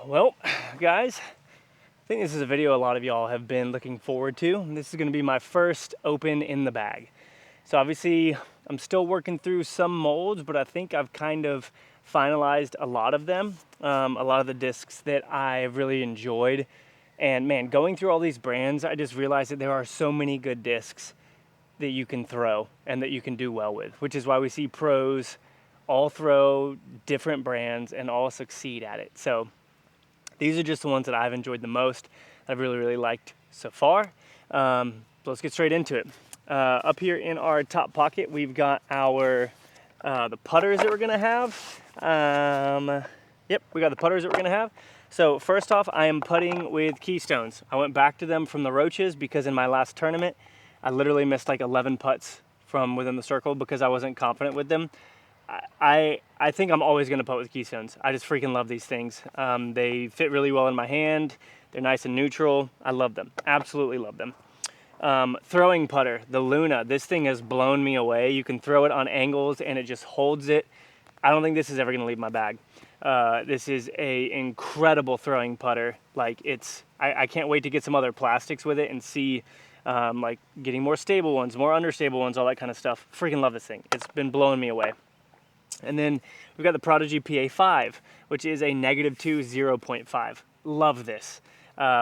Well, guys, I think this is a video a lot of y'all have been looking forward to. This is going to be my first open in the bag. So obviously, I'm still working through some molds, but I think I've kind of finalized a lot of them, a lot of the discs that I really enjoyed. And man, going through all these brands, I just realized that there are so many good discs that you can throw and that you can do well with, which is why we see pros all throw different brands and all succeed at it. So these are just the ones that I've enjoyed the most, that I've really liked so far. So let's get straight into it. Up here in our top pocket, we've got our the putters that we're gonna have. Yep, we got the putters that we're gonna have. So first off, I am putting with Keystones. I went back to them from the Roaches because in my last tournament, I literally missed like 11 putts from within the circle because I wasn't confident with them. I think I'm always going to putt with Keystones. I just freaking love these things. They fit really well in my hand. They're nice and neutral. I love them. Absolutely love them. Throwing putter, the Luna. This thing has blown me away. You can throw it on angles and it just holds it. I don't think this is ever going to leave my bag. This is a incredible throwing putter. Like I can't wait to get some other plastics with it and see like getting more stable ones, more understable ones, all that kind of stuff. Freaking love this thing. It's been blowing me away. And then we've got the Prodigy PA5, which is a -2 0.5. Love this.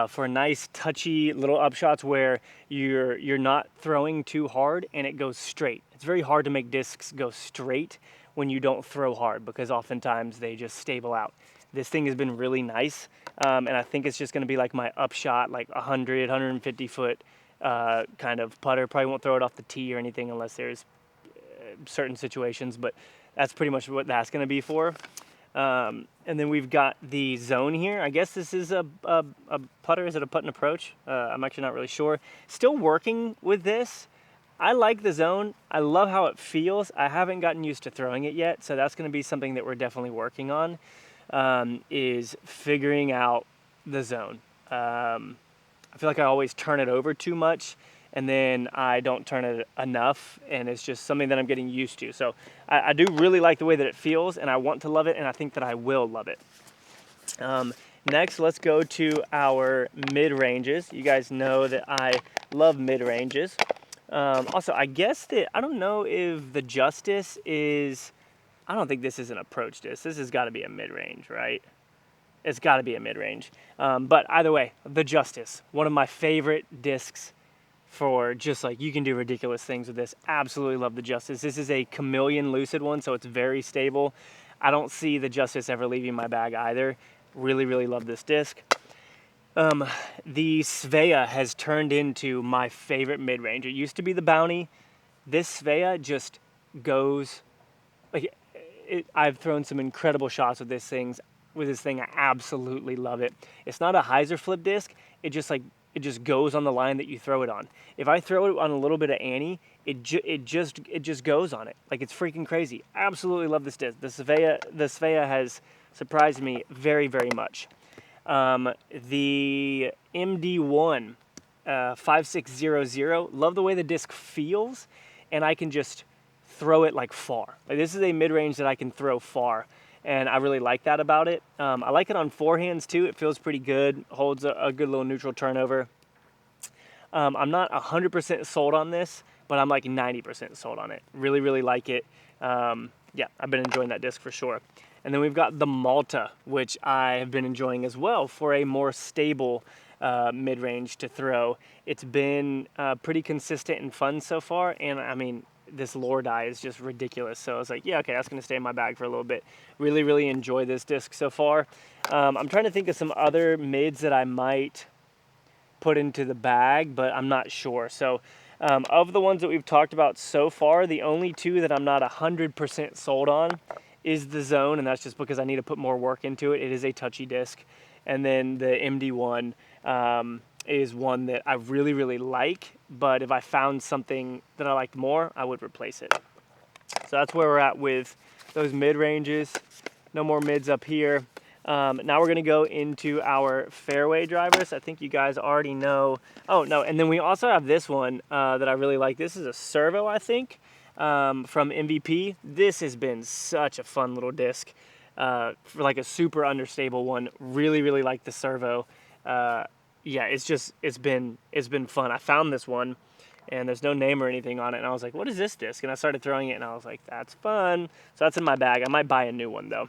For nice touchy little upshots where you're not throwing too hard and it goes straight. It's very hard to make discs go straight when you don't throw hard because oftentimes they just stable out. This thing has been really nice, and I think it's just going to be like my upshot, like 100, 150 foot kind of putter. Probably won't throw it off the tee or anything unless there's certain situations, but that's pretty much what that's going to be for. And then we've got the Zone here. I guess this is a putter. Is it a putt and approach? I'm actually not really sure. Still working with this. I like the Zone. I love how it feels. I haven't gotten used to throwing it yet, so that's going to be something that we're definitely working on, is figuring out the Zone. I feel like I always turn it over too much, and then I don't turn it enough, and it's just something that I'm getting used to. So I do really like the way that it feels, and I want to love it, and I think that I will love it. Next, let's go to our mid-ranges. You guys know that I love mid-ranges. Also, I guess that, I don't know if the Justice is, I don't think this is an approach disc. This has got to be a mid-range, right? It's got to be a mid-range. But either way, the Justice, one of my favorite discs for just like, you can do ridiculous things with this. Absolutely love the Justice. This is a Chameleon Lucid one, so it's very stable. I don't see the Justice ever leaving my bag either. Really love this disc. The Svea has turned into my favorite mid-range. It used to be the Bounty. This Svea just goes, like, I've thrown some incredible shots with this thing. I absolutely love it. It's not a hyzer flip disc. It just goes on the line that you throw it on. If I throw it on a little bit of Annie, it just goes on it. Like, it's freaking crazy. I absolutely love this disc. The Svea has surprised me very much. The MD1 5600, love the way the disc feels, and I can just throw it like far. Like, this is a mid-range that I can throw far, and I really like that about it. I like it on forehands too. It feels pretty good, holds a good little neutral turnover. I'm not 100% sold on this, but I'm like 90% sold on it. Really like it. Yeah, I've been enjoying that disc for sure. And then we've got the Malta, which I have been enjoying as well for a more stable mid-range to throw. It's been pretty consistent and fun so far, and I mean, this lure die is just ridiculous. So I was like, yeah, okay, that's going to stay in my bag for a little bit. Really enjoy this disc so far. I'm trying to think of some other mids that I might put into the bag, but I'm not sure. So of the ones that we've talked about so far, the only two that I'm not 100% sold on is the Zone, and that's just because I need to put more work into it. It is a touchy disc. And then the MD1 is one that I really like, but if I found something that I liked more, I would replace it. So that's where we're at with those mid-ranges. No more mids up here. Now we're gonna go into our fairway drivers. I think you guys already know. Oh no, and then we also have this one that I really like. This is a servo, I think, from MVP. This has been such a fun little disc. for like a super understable one. Really like the servo. Yeah, it's been fun. I found this one, and there's no name or anything on it, and I was like, what is this disc? And I started throwing it, and I was like, that's fun. So that's in my bag. I might buy a new one though.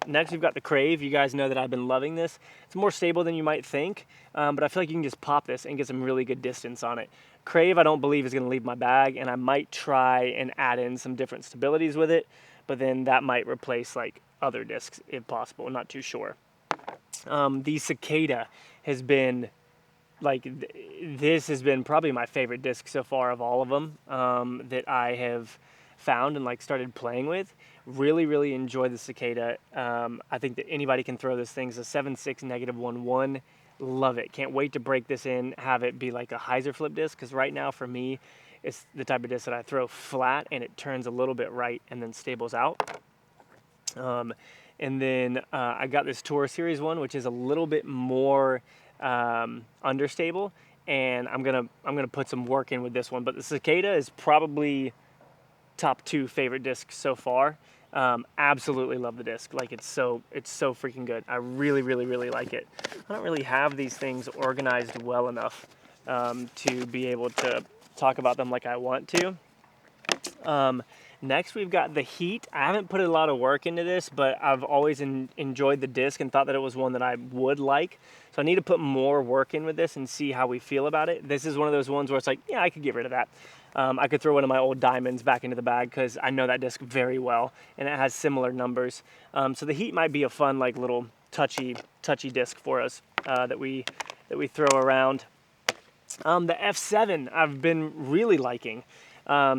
Next we've got the Crave. You guys know that I've been loving this. It's more stable than you might think, but I feel like you can just pop this and get some really good distance on it. Crave I don't believe is going to leave my bag, and I might try and add in some different stabilities with it, but then that might replace like other discs if possible. I'm not too sure. The Cicada has been like, this has been probably my favorite disc so far of all of them that I have found and like started playing with. Really enjoy the Cicada. I think that anybody can throw this thing. It's a 7.6 -1.1. Love it. Can't wait to break this in, have it be like a hyzer flip disc, because right now for me it's the type of disc that I throw flat and it turns a little bit right and then stables out. And then I got this Tour Series one, which is a little bit more understable, and I'm gonna put some work in with this one. But the Cicada is probably top 2 favorite discs so far. Absolutely love the disc. Like it's so freaking good. I really like it. I don't really have these things organized well enough to be able to talk about them like I want to. Next we've got the Heat. I haven't put a lot of work into this, but I've always enjoyed the disc and thought that it was one that I would like. So I need to put more work in with this and see how we feel about it. This is one of those ones where it's like, yeah, I could get rid of that. I could throw one of my old diamonds back into the bag because I know that disc very well and it has similar numbers. So the Heat might be a fun like little touchy disc for us that we throw around. The F7 I've been really liking.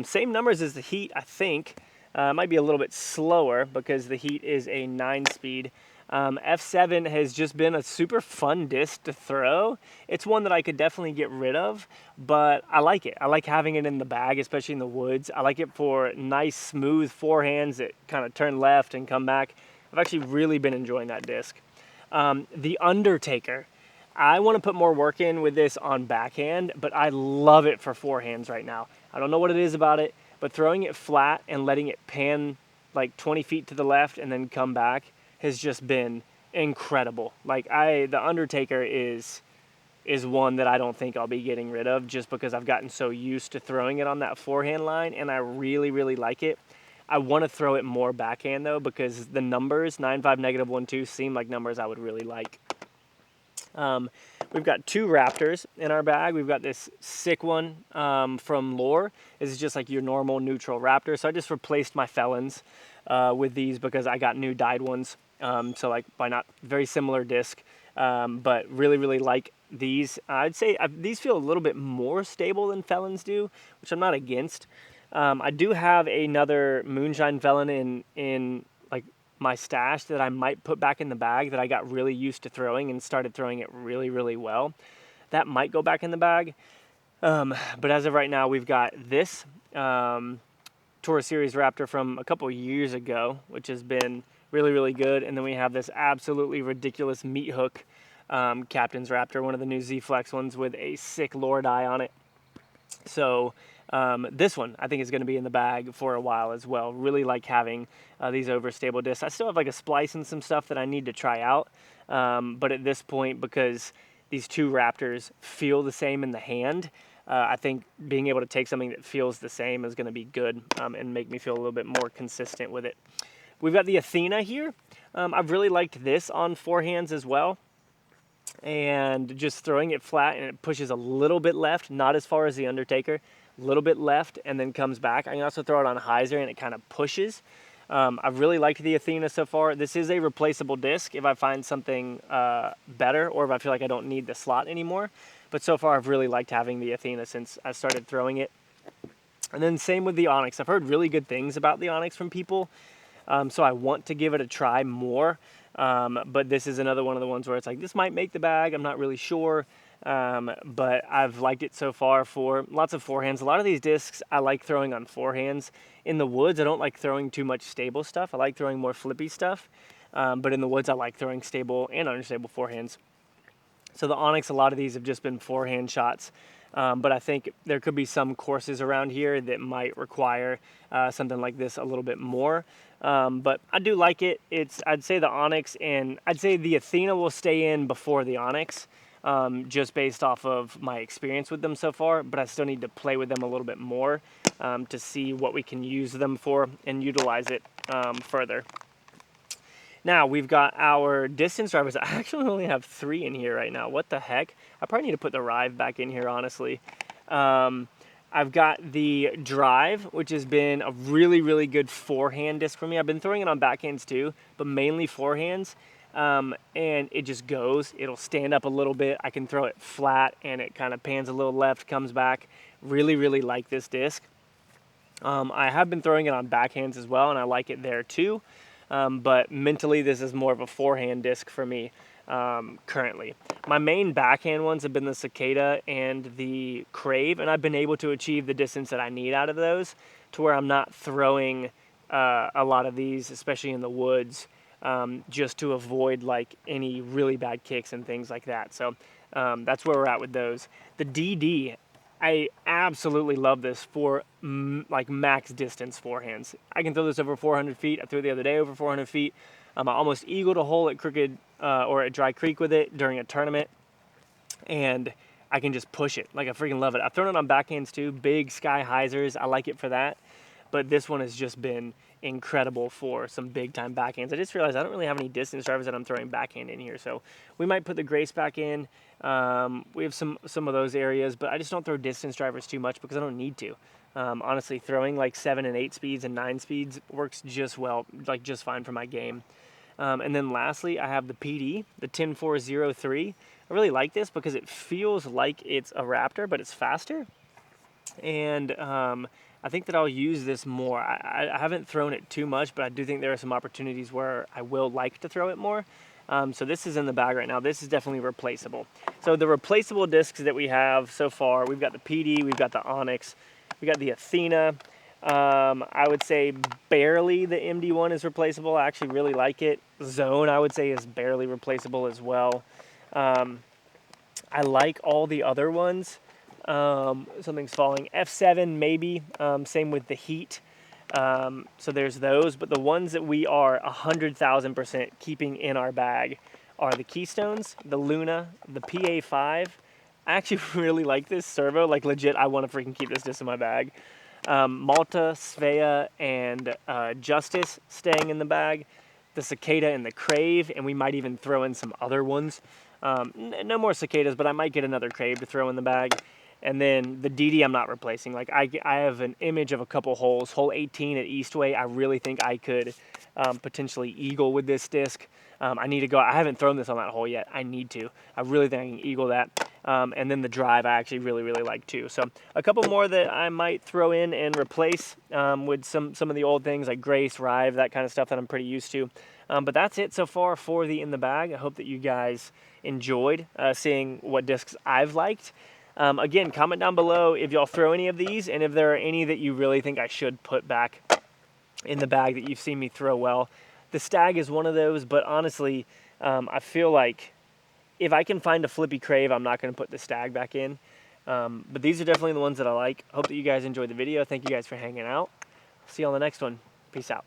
Same numbers as the Heat, I think. Might be a little bit slower because the Heat is a 9-speed. F7 has just been a super fun disc to throw. It's one that I could definitely get rid of, but I like it. I like having it in the bag, especially in the woods. I like it for nice, smooth forehands that kind of turn left and come back. I've actually really been enjoying that disc. The Undertaker. I want to put more work in with this on backhand, but I love it for forehands right now. I don't know what it is about it, but throwing it flat and letting it pan like 20 feet to the left and then come back has just been incredible. Like the Undertaker is one that I don't think I'll be getting rid of just because I've gotten so used to throwing it on that forehand line, and I really like it. I want to throw it more backhand though, because the numbers 9.5 -1.2 seem like numbers I would really like. We've got 2 Raptors in our bag. We've got this sick one from Lore. This is just like your normal neutral Raptor. So I just replaced my Felons with these because I got new dyed ones. So like, why not? Very similar disc, but really like these. I'd say these feel a little bit more stable than Felons do, which I'm not against. I do have another Moonshine Felon in like my stash that I might put back in the bag that I got really used to throwing and started throwing it really well. That might go back in the bag. But as of right now, we've got this Tour Series Raptor from a couple years ago, which has been really good. And then we have this absolutely ridiculous meat hook Captain's Raptor, one of the new Z-Flex ones with a sick lure die on it. So this one I think is going to be in the bag for a while as well. Really like having these overstable discs. I still have like a splice and some stuff that I need to try out. But at this point, because these 2 Raptors feel the same in the hand, I think being able to take something that feels the same is going to be good and make me feel a little bit more consistent with it. We've got the Athena here. I've really liked this on forehands as well. And just throwing it flat and it pushes a little bit left, not as far as the Undertaker, a little bit left and then comes back. I can also throw it on hyzer and it kind of pushes. I've really liked the Athena so far. This is a replaceable disc if I find something better or if I feel like I don't need the slot anymore. But so far I've really liked having the Athena since I started throwing it. And then same with the Onyx. I've heard really good things about the Onyx from people. So I want to give it a try more. But this is another one of the ones where it's like, this might make the bag. I'm not really sure. But I've liked it so far for lots of forehands. A lot of these discs I like throwing on forehands. In the woods, I don't like throwing too much stable stuff. I like throwing more flippy stuff. But in the woods, I like throwing stable and unstable forehands. So the Onyx, a lot of these have just been forehand shots. But I think there could be some courses around here that might require something like this a little bit more. But I do like it. I'd say the Onyx, and I'd say the Athena will stay in before the Onyx, just based off of my experience with them so far, but I still need to play with them a little bit more to see what we can use them for and utilize it further. Now we've got our distance drivers. I actually only have 3 in here right now. What the heck? I probably need to put the Rive back in here, honestly. I've got the Drive, which has been a really, really good forehand disc for me. I've been throwing it on backhands too, but mainly forehands. And it just goes. It'll stand up a little bit. I can throw it flat and it kind of pans a little left, comes back. Really, really like this disc. I have been throwing it on backhands as well, and I like it there too. But mentally, this is more of a forehand disc for me currently. My main backhand ones have been the Cicada and the Crave, and I've been able to achieve the distance that I need out of those to where I'm not throwing a lot of these, especially in the woods, just to avoid like any really bad kicks and things like that. So that's where we're at with those. The DD, I absolutely love this for like max distance forehands. I can throw this over 400 feet. I threw it the other day over 400 feet. I almost eagled a hole at Crooked or at Dry Creek with it during a tournament, and I can just push it. Like I freaking love it. I've thrown it on backhands too, big sky hyzers. I like it for that, but this one has just been incredible for some big time backhands. I just realized I don't really have any distance drivers that I'm throwing backhand in here, so we might put the Grace back in. We have some of those areas, but I just don't throw distance drivers too much because I don't need to. Honestly, throwing like 7 and 8 speeds and 9 speeds works just well, like just fine for my game. And then lastly, I have the PD, the 10403. I really like this because it feels like it's a Raptor, but it's faster. And I think that I'll use this more. I haven't thrown it too much, but I do think there are some opportunities where I will like to throw it more. So this is in the bag right now. This is definitely replaceable. So the replaceable discs that we have so far, we've got the PD, we've got the Onyx, we got the Athena. I would say barely the MD1 is replaceable. I actually really like it. Zone, I would say, is barely replaceable as well. I like all the other ones. Something's falling. F7 maybe. Same with the Heat. So there's those, but the ones that we are 100,000% keeping in our bag are the Keystones, the Luna, the PA5. I actually really like this servo. Like legit, I want to freaking keep this disc in my bag. Malta, Svea, and Justice staying in the bag. The Cicada and the Crave, and we might even throw in some other ones. No more Cicadas, but I might get another Crave to throw in the bag. And then the DD I'm not replacing. Like I have an image of a couple holes. Hole 18 at Eastway, I really think I could potentially eagle with this disc. I need to go. I haven't thrown this on that hole yet. I need to. I really think I can eagle that. And then the Drive I actually really, really like too. So a couple more that I might throw in and replace with some of the old things like Grace, Rive, that kind of stuff that I'm pretty used to. But that's it so far for the In the Bag. I hope that you guys enjoyed seeing what discs I've liked. Again, comment down below if y'all throw any of these and if there are any that you really think I should put back in the bag that you've seen me throw well. The Stag is one of those, but honestly, I feel like if I can find a flippy Crave, I'm not going to put the Stag back in. But these are definitely the ones that I like. Hope that you guys enjoyed the video. Thank you guys for hanging out. See you on the next one. Peace out.